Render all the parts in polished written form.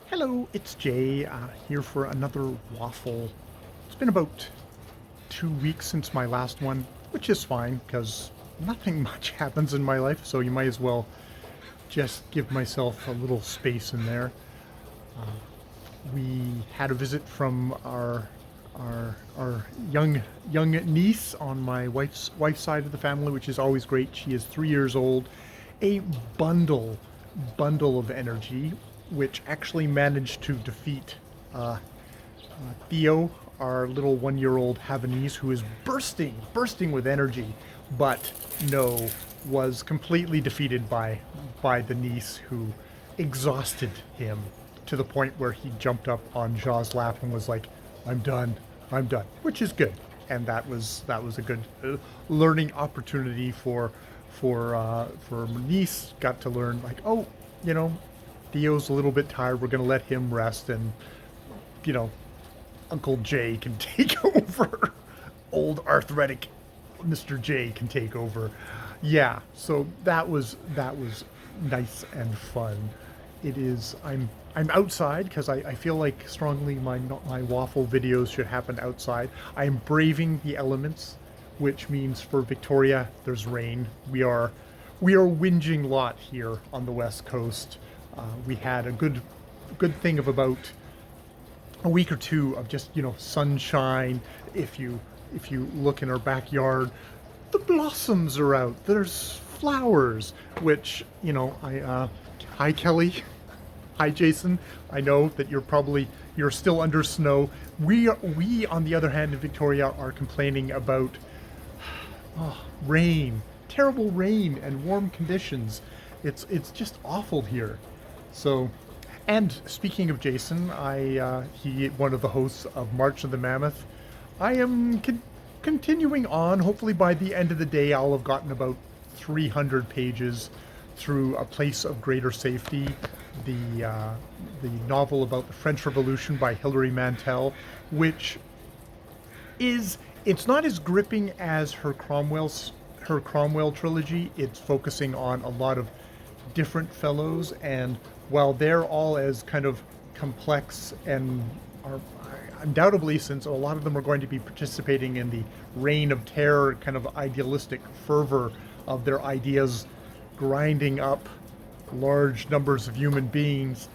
Hello, it's Jay here for another waffle. It's been about 2 weeks since my last one, which is fine because nothing much happens in my life, so you might as well just give myself a little space in there. We had a visit from our young niece on my wife's side of the family, which is always great. She is 3 years old, a bundle bundle of energy, which actually managed to defeat Theo, our little 1-year-old Havanese, who is bursting with energy, but no, was completely defeated by the niece, who exhausted him to the point where he jumped up on Jaw's lap and was like, "I'm done, I'm done," which is good, and that was a good learning opportunity for my niece. Got to learn, like, oh, you know, Theo's a little bit tired. We're gonna let him rest, and you know, Uncle Jay can take over. Old arthritic Mr. J can take over. Yeah, so that was nice and fun. It is. I'm outside because I feel like strongly my waffle videos should happen outside. I am braving the elements, which means for Victoria there's rain. We are whinging lot here on the west coast. We had a good thing of about a week or two of just, sunshine. If you look in our backyard, the blossoms are out. There's flowers, which, I hi Kelly, hi Jason. I know that you're still under snow. We on the other hand in Victoria are complaining about rain, terrible rain and warm conditions. It's just awful here. So, and speaking of Jason, he one of the hosts of March of the Mammoth. I am continuing on. Hopefully, by the end of the day, I'll have gotten about 300 pages through A Place of Greater Safety, the novel about the French Revolution by Hilary Mantel, which it's not as gripping as her Cromwell trilogy. It's focusing on a lot of different fellows, and while they're all as kind of complex and are undoubtedly, since a lot of them are going to be participating in the reign of terror kind of idealistic fervor of their ideas grinding up large numbers of human beings,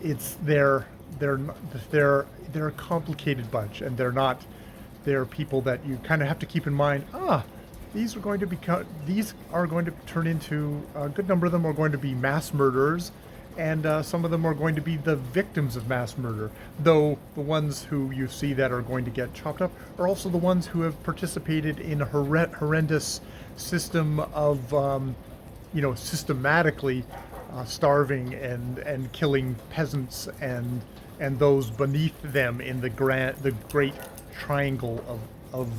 it's they're a complicated bunch, and they're people that you kind of have to keep in mind. These are going to turn into, a good number of them are going to be mass murderers, and some of them are going to be the victims of mass murder. Though the ones who you see that are going to get chopped up are also the ones who have participated in a horrendous system of, systematically starving and killing peasants and those beneath them in the great triangle of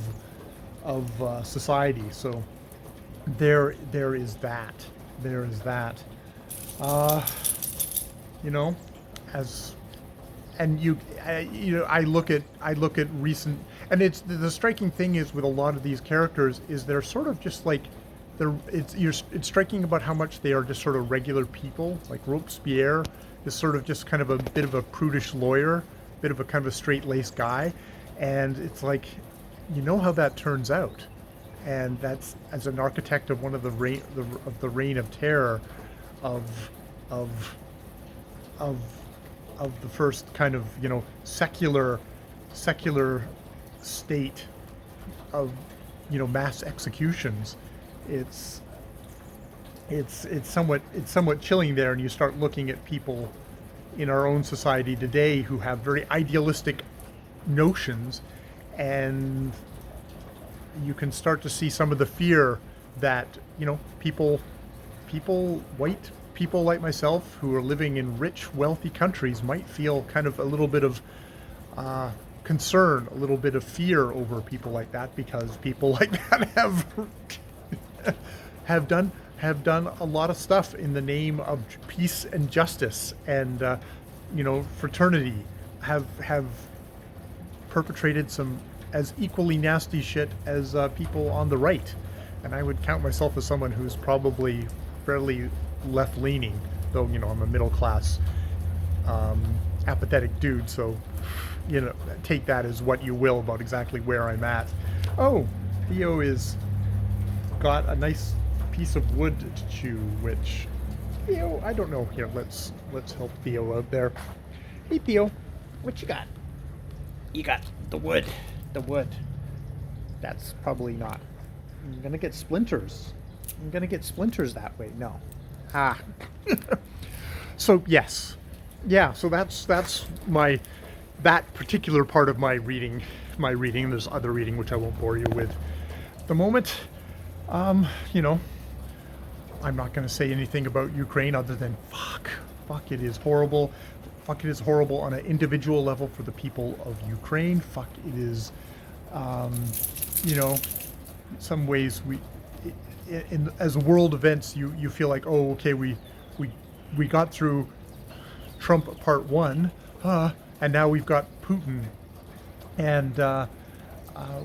society. So there is that. There is that. You know, as and I look at recent, and it's the striking thing is with a lot of these characters is they're sort of just like it's striking about how much they are just sort of regular people. Like Robespierre is sort of just kind of a bit of a prudish lawyer, bit of a kind of a straight-laced guy, and it's like, how that turns out, and that's as an architect of one of the reign of terror of the first kind of secular state of mass executions. It's somewhat chilling there, and you start looking at people in our own society today who have very idealistic notions, and you can start to see some of the fear that white people like myself who are living in rich, wealthy countries might feel kind of a little bit of concern, a little bit of fear over people like that, because people like that have done a lot of stuff in the name of peace and justice and fraternity, have perpetrated some as equally nasty shit as people on the right. And I would count myself as someone who's probably fairly left-leaning, though I'm a middle-class apathetic dude, so take that as what you will about exactly where I'm at. Oh, Theo is got a nice piece of wood to chew, which Theo, I don't know. Here, let's help Theo out there. Hey Theo, what you got? You got the wood. The wood. That's probably not. I'm gonna get splinters. I'm gonna get splinters that way. No. Ah. So yes. Yeah, so that's that particular part of my reading. There's other reading which I won't bore you with. At the moment, I'm not going to say anything about Ukraine other than fuck, it is horrible. Fuck, it is horrible on an individual level for the people of Ukraine. Fuck, it is, some ways as world events, you feel like, oh, okay, we got through Trump part 1, and now we've got Putin, and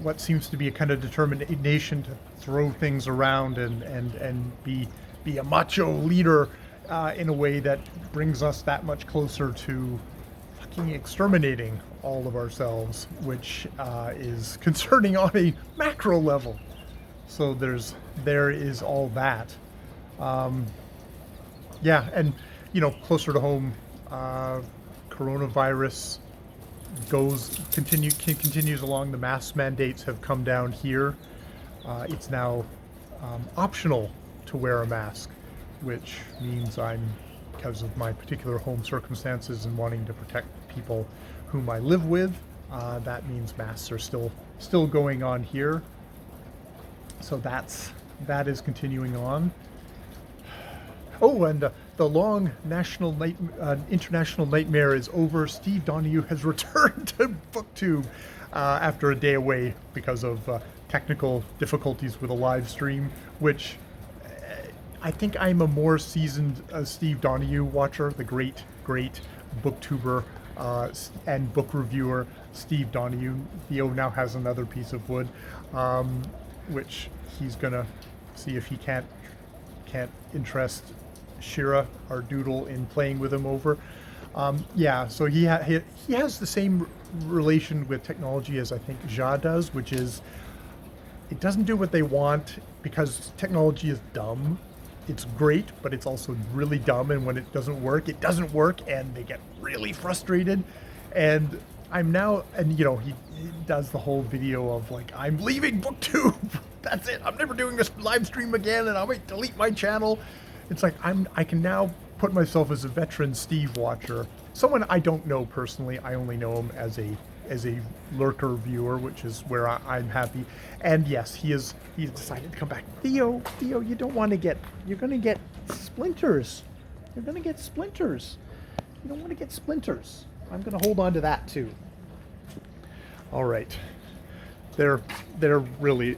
what seems to be a kind of determination to throw things around and be a macho leader in a way that brings us that much closer to fucking exterminating all of ourselves, which is concerning on a macro level. So there is all that. Yeah, and closer to home, coronavirus continues along. The mask mandates have come down here. It's now optional to wear a mask, which means because of my particular home circumstances and wanting to protect people whom I live with, that means masks are still going on here. So that is continuing on. Oh, and the long international nightmare is over. Steve Donoghue has returned to Booktube after a day away because of technical difficulties with a live stream, which I think I'm a more seasoned Steve Donoghue watcher, the great booktuber and book reviewer Steve Donoghue. Theo now has another piece of wood, which he's gonna see if he can't interest Shira, our doodle, in playing with him over. So he has the same relation with technology as I think Ja does, which is it doesn't do what they want because technology is dumb. It's great, but it's also really dumb, and when it doesn't work, and they get really frustrated. And he does the whole video of like, I'm leaving Booktube. That's it. I'm never doing this live stream again, and I might delete my channel. It's like I can now put myself as a veteran Steve watcher, someone I don't know personally. I only know him as a lurker viewer, which is where I'm happy. And yes, he's decided to come back. Theo, you're going to get splinters. You're going to get splinters. You don't want to get splinters. I'm going to hold on to that too. All right. They're really,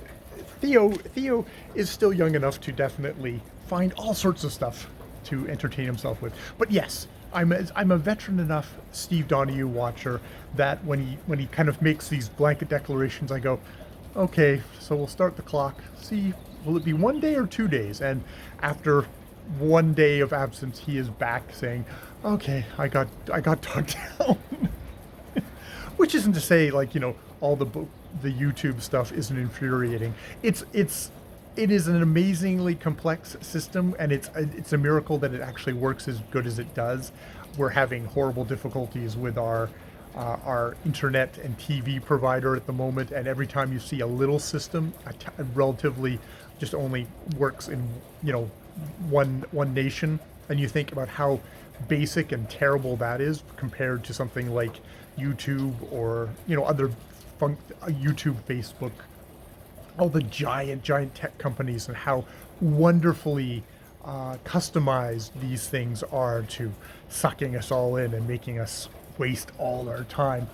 Theo is still young enough to definitely find all sorts of stuff to entertain himself with. But yes, I'm a veteran enough Steve Donoghue watcher that when he kind of makes these blanket declarations, I go, okay, so we'll start the clock. See, will it be 1 day or 2 days? And after 1 day of absence, he is back saying, okay, I got talked down. Which isn't to say all the YouTube stuff isn't infuriating. It is an amazingly complex system, and it's a miracle that it actually works as good as it does. We're having horrible difficulties with our internet and TV provider at the moment, and every time you see a little system, relatively just only works in one nation, and you think about how basic and terrible that is compared to something like YouTube or other YouTube, Facebook, all the giant tech companies, and how wonderfully customized these things are to sucking us all in and making us waste all our time.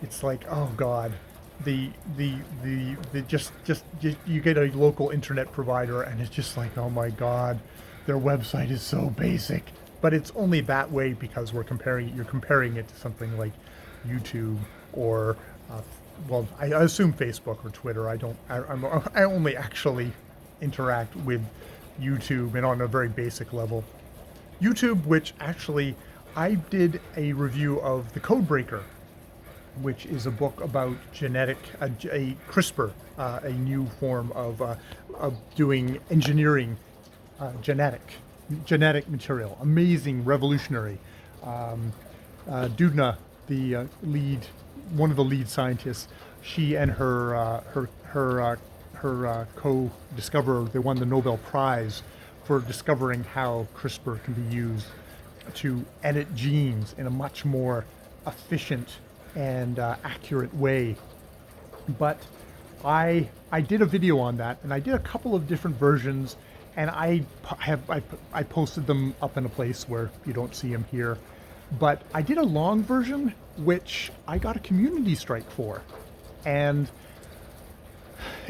It's like, oh God, you get a local internet provider and it's just like, oh my God, their website is so basic. But it's only that way because you're comparing it to something like YouTube or I assume Facebook or Twitter. I only actually interact with YouTube, and on a very basic level. YouTube, which actually I did a review of The Codebreaker, which is a book about a CRISPR, a new form of doing engineering, genetic material. Amazing, revolutionary. Doudna, the one of the lead scientists, she and her co-discoverer, they won the Nobel Prize for discovering how CRISPR can be used to edit genes in a much more efficient and accurate way. But I did a video on that, and I did a couple of different versions, and I posted them up in a place where you don't see them here. But I did a long version, which I got a community strike for, and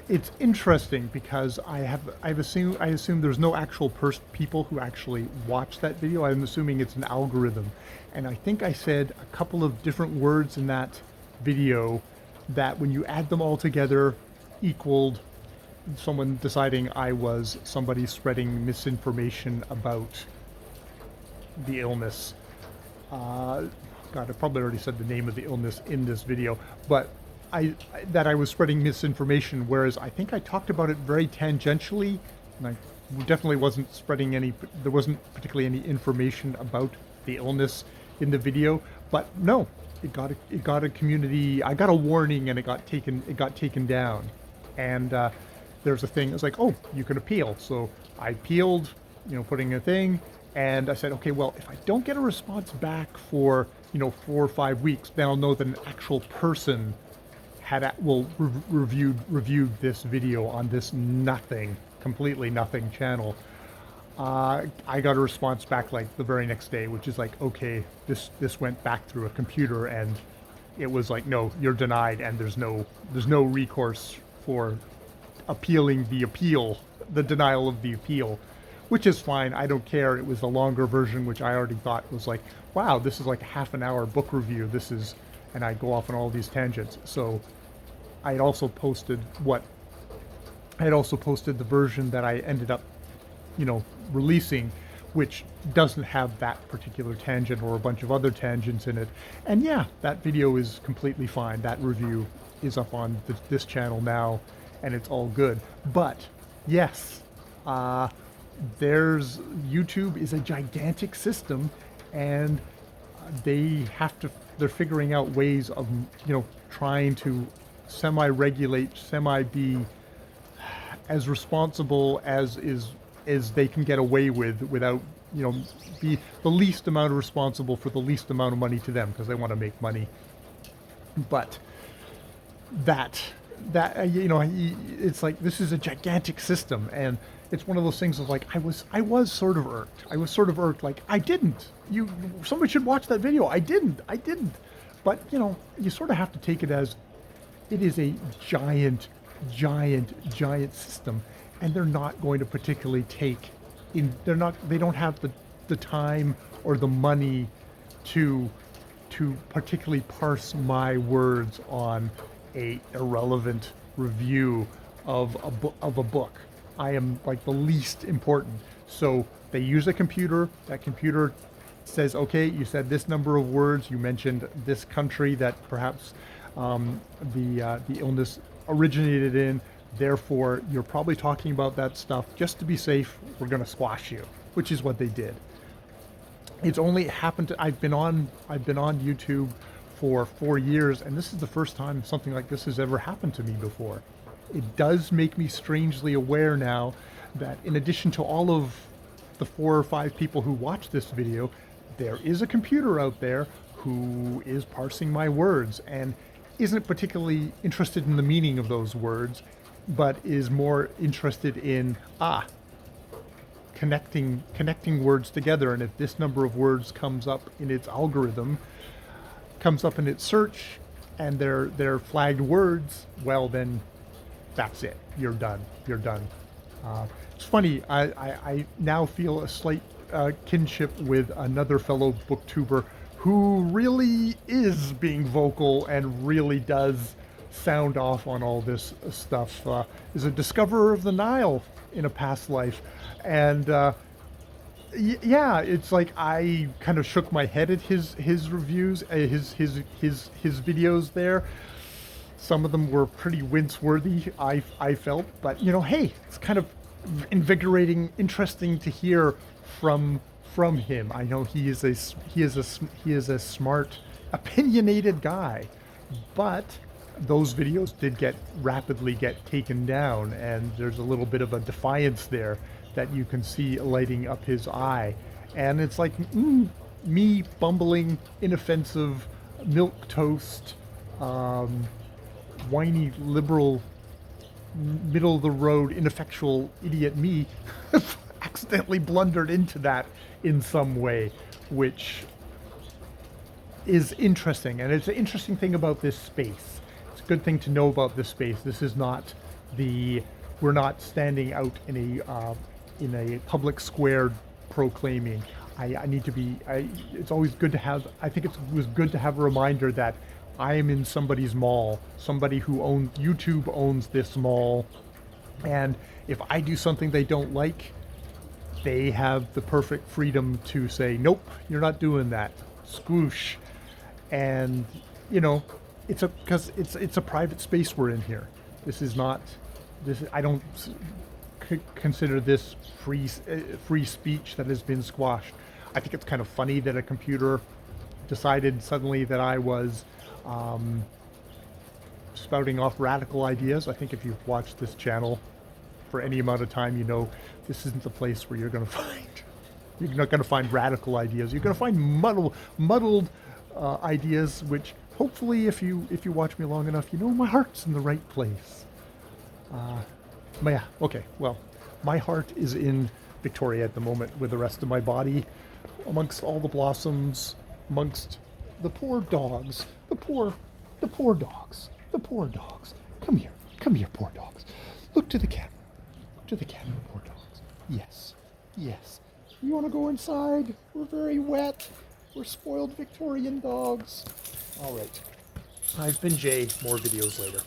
it's interesting because I assume there's no actual people who actually watch that video. I'm assuming it's an algorithm, and I think I said a couple of different words in that video that when you add them all together equaled someone deciding I was somebody spreading misinformation about the illness. God, I probably already said the name of the illness in this video, but that I was spreading misinformation, whereas I think I talked about it very tangentially, and I definitely wasn't spreading there wasn't particularly any information about the illness in the video. But no, it got a community. I got a warning, and it got taken down. And there's a thing. It's like, oh, you can appeal. So I appealed, putting a thing, and I said, okay, well, if I don't get a response back for 4 or 5 weeks, then I'll know that an actual person reviewed this video on this completely nothing channel. I got a response back like the very next day, which is like, okay, this went back through a computer, and it was like, no, you're denied, and there's no recourse for appealing the denial of the appeal, which is fine. I don't care. It was the longer version, which I already thought was like, wow, this is like a half an hour book review. And I go off on all these tangents. So I had also posted the version that I ended up, releasing, which doesn't have that particular tangent or a bunch of other tangents in it. And yeah, that video is completely fine. That review is up on this channel now, and it's all good. But yes, YouTube is a gigantic system, and they're figuring out ways of, trying to semi-regulate, be as responsible as they can get away with without, be the least amount of responsible for the least amount of money to them, because they want to make money. But it's like, this is a gigantic system, and it's one of those things of like, I was sort of irked. Like, somebody should watch that video. I didn't. But, you sort of have to take it as it is a giant system, and they're not going to particularly they don't have the time or the money to particularly parse my words on a irrelevant review of a book. I am like the least important. So they use a computer. That computer says, okay, you said this number of words. You mentioned this country that perhaps the illness originated in. Therefore, you're probably talking about that stuff. Just to be safe, we're going to squash you, which is what they did. It's only happened I've been on YouTube for 4 years, and this is the first time something like this has ever happened to me before. It does make me strangely aware now that in addition to all of the 4 or 5 people who watch this video, there is a computer out there who is parsing my words and isn't particularly interested in the meaning of those words, but is more interested in connecting words together. And if this number of words comes up in its algorithm, comes up in its search, and they're flagged words, well, then that's it. You're done. It's funny. I now feel a slight kinship with another fellow booktuber who really is being vocal and really does sound off on all this stuff. Is a discoverer of the Nile in a past life, and Yeah, it's like I kind of shook my head at his reviews, his videos there. Some of them were pretty wince-worthy, I felt, but you know, hey, it's kind of invigorating, interesting to hear from him. I know he is a smart, opinionated guy, but those videos did rapidly get taken down, and there's a little bit of a defiance there that you can see lighting up his eye, and it's like me bumbling, inoffensive, milk toast, whiny liberal, middle of the road, ineffectual idiot me accidentally blundered into that in some way, which is interesting. And it's an interesting thing about this space. It's a good thing to know about this space. This is not we're not standing out in a public square proclaiming. I need to be, it's always good to have, I think it was good to have a reminder that I am in somebody's mall, somebody who YouTube owns this mall, and if I do something they don't like, they have the perfect freedom to say, nope, you're not doing that, squoosh. And, you know, because it's a private space we're in here. This is not, I don't consider this free speech that has been squashed. I think it's kind of funny that a computer decided suddenly that I was spouting off radical ideas. I think if you've watched this channel for any amount of time, you know this isn't the place where you're not going to find radical ideas. You're going to find muddled ideas, which hopefully, if you watch me long enough, you know my heart's in the right place. But yeah, okay, well, my heart is in Victoria at the moment with the rest of my body, amongst all the blossoms, amongst the poor dogs, the poor dogs. Come here, poor dogs. Look to the camera. Look to the camera, poor dogs. Yes. You want to go inside? We're very wet. We're spoiled Victorian dogs. All right. I've been Jay. More videos later.